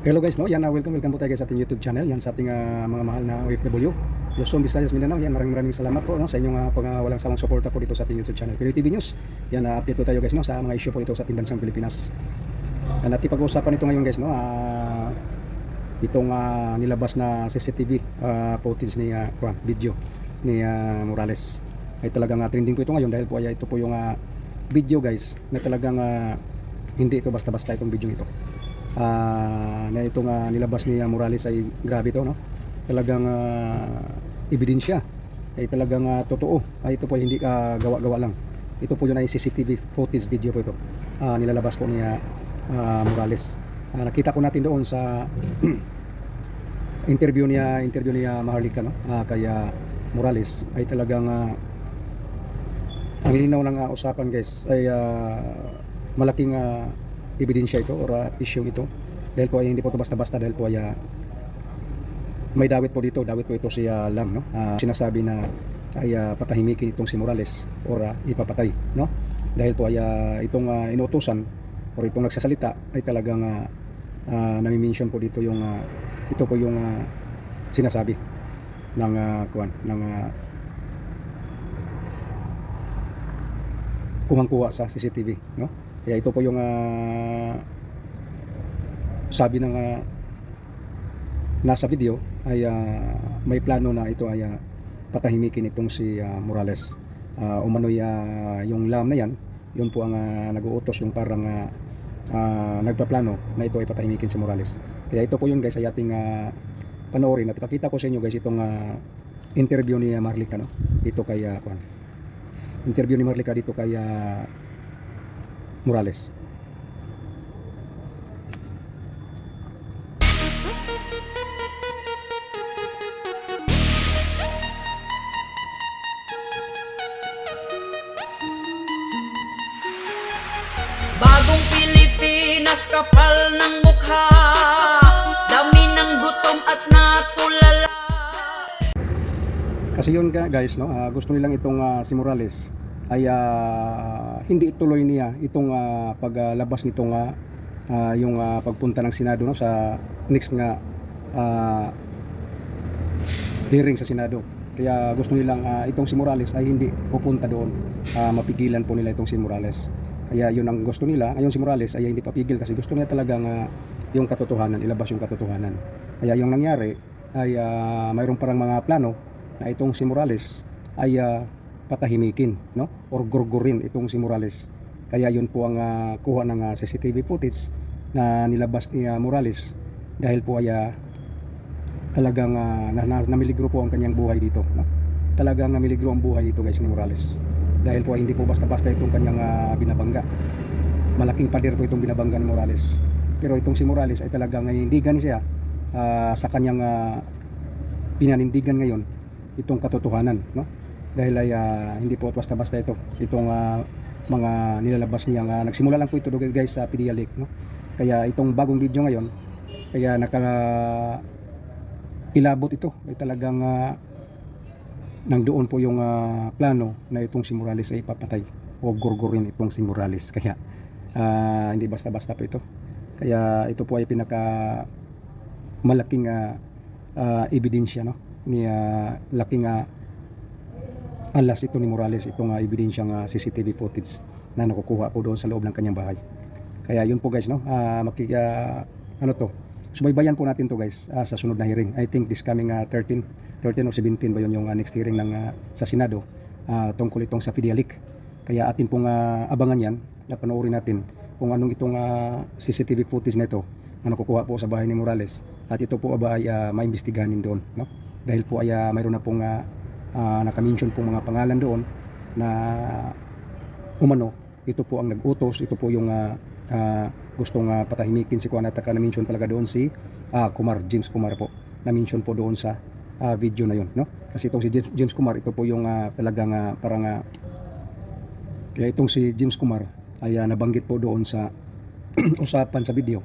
Hello guys, no? Yan, welcome po tayo guys sa ating YouTube channel. Yan sa ating mga mahal na OFW, Luzon, Visayas, Mindanao. Yan, maraming salamat po, no, sa inyong walang salang suporta po dito sa ating YouTube channel, Pinoy TV News. Yan, update po tayo guys, no, sa mga issue po dito sa ating bansang Pilipinas. Yan, ating pag-uusapan ito ngayon guys, no, itong nilabas na CCTV footage ni video ni Morales. Ay talagang trending po ito ngayon dahil po ay ito po yung video guys na talagang hindi ito basta-basta itong video ito. Na itong nilabas ni Morales ay grabe ito, no? Talagang ebidensya ay talagang totoo. Ay ito po ay hindi gawa-gawa lang. Ito po yun ay CCTV footage video po ito. Nilalabas po ni Morales. Nakita ko natin doon sa interview ni Maharlika, no? Kaya Morales ay talagang ang linaw ng usapan guys ay malaking ebidensya ito or issue ito dahil po ay hindi po ito basta-basta dahil po ay may dawit po dito, dawit po ito si Lam, no? Sinasabi na ay patahimikin itong si Morales or ipapatay, no? Dahil po ay itong inuutusan or itong nagsasalita ay talagang nami-mention po dito yung ito po yung sinasabi ng kuhang-kuha sa CCTV, no? Kaya ito po yung sabi ng nasa video ay may plano na ito ay patahimikin itong si Morales. Umano'y yung Lam na yan, yun po ang nag-uutos, yung parang nagpaplano na ito ay patahimikin si Morales. Kaya ito po yun guys ay ating panoorin at ipakita ko sa inyo guys itong interview ni Maharlika, no? Ito kay interview ni Maharlika dito kay Morales. Bagong Pilipinas, kapal ng mukha, dami ng gutom at natulala. Kasi yun guys, no, gusto nilang itong si Morales ay hindi ituloy niya itong paglabas nitong yung pagpunta ng Senado, no, sa next nga hearing sa Senado. Kaya gusto nilang itong si Morales ay hindi pupunta doon, mapigilan po nila itong si Morales. Kaya yun ang gusto nila. Ngayon si Morales ay hindi papigil kasi gusto niya talagang yung katotohanan, ilabas yung katotohanan. Kaya yung nangyari ay mayroon parang mga plano na itong si Morales ay patahimikin, no? Or gurgurin itong si Morales. Kaya yun po ang kuha ng CCTV footage na nilabas ni Morales dahil po ay talagang namiligro po ang kanyang buhay dito, no? Talagang namiligro ang buhay dito guys ni Morales dahil po ay hindi po basta-basta itong kanyang binabangga. Malaking pader po itong binabangga ni Morales, pero itong si Morales ay talagang nanindigan siya sa kanyang pinanindigan ngayon itong katotohanan, no? Dahil ay hindi po basta-basta itong mga nilalabas niya. Nagsimula lang po ito guys sa Pedia Lake, no? Kaya itong bagong video ngayon, kaya kilabot ito ay talagang nandoon po yung plano na itong si Morales ay papatay o gurgurin itong si Morales. Kaya hindi basta-basta po ito. Kaya ito po ay pinaka malaking ebidensya, no, ni laking alas ito ni Morales, itong ebidensyang CCTV footage na nakukuha po doon sa loob ng kanyang bahay. Kaya yun po guys, no, subaybayan po natin to guys sa sunod na hearing. I think this coming 13 or 17 ba yun yung next hearing ng sa Senado tungkol itong sa Pedia Lake. Kaya atin pong abangan yan at panoorin natin kung anong itong CCTV footage na ito na nakukuha po sa bahay ni Morales, at ito po ba ay maimbestigahan doon, no? Dahil po ay mayroon na pong nakamention pong mga pangalan doon na umano ito po ang nag-utos, ito po yung gustong patahimikin si Kuan, at na-mention talaga doon si James Kumar po, na-mention po doon sa video na yun, no? Kasi itong si James Kumar, ito po yung talagang kaya itong si James Kumar ay nabanggit po doon sa usapan sa video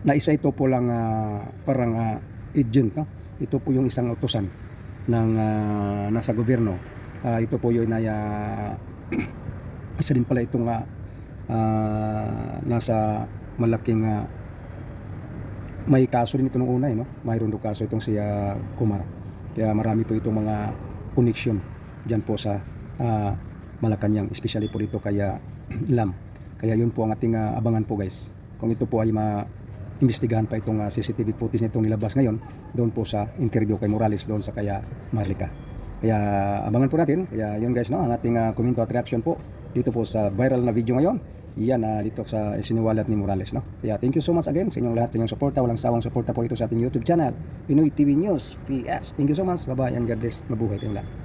na isa ito po lang parang agent, no? Ito po yung isang utusan ng nasa gobyerno. Ito po yung isa din pala itong nasa malaking may kaso din ito nung una, no? Mayroon daw kaso itong si Kumar. Kaya marami po itong mga connection dyan po sa Malacanang, especially po dito kaya Lam. Kaya yun po ang ating abangan po guys. Kung ito po ay imbestigahan pa itong CCTV footage nitong nilabas ngayon doon po sa interview kay Morales doon sa kaya Marlica. Kaya abangan po natin. Kaya yun guys, no, ang ating komento at reaction po dito po sa viral na video ngayon. Yan dito sa siniwalat ni Morales, no. Kaya thank you so much again sa inyong lahat, sa inyong suporta. Walang sawang suporta po ito sa ating YouTube channel, Pinoy TV News PS. Thank you so much. Bye-bye and God bless. Mabuhay tayong lahat.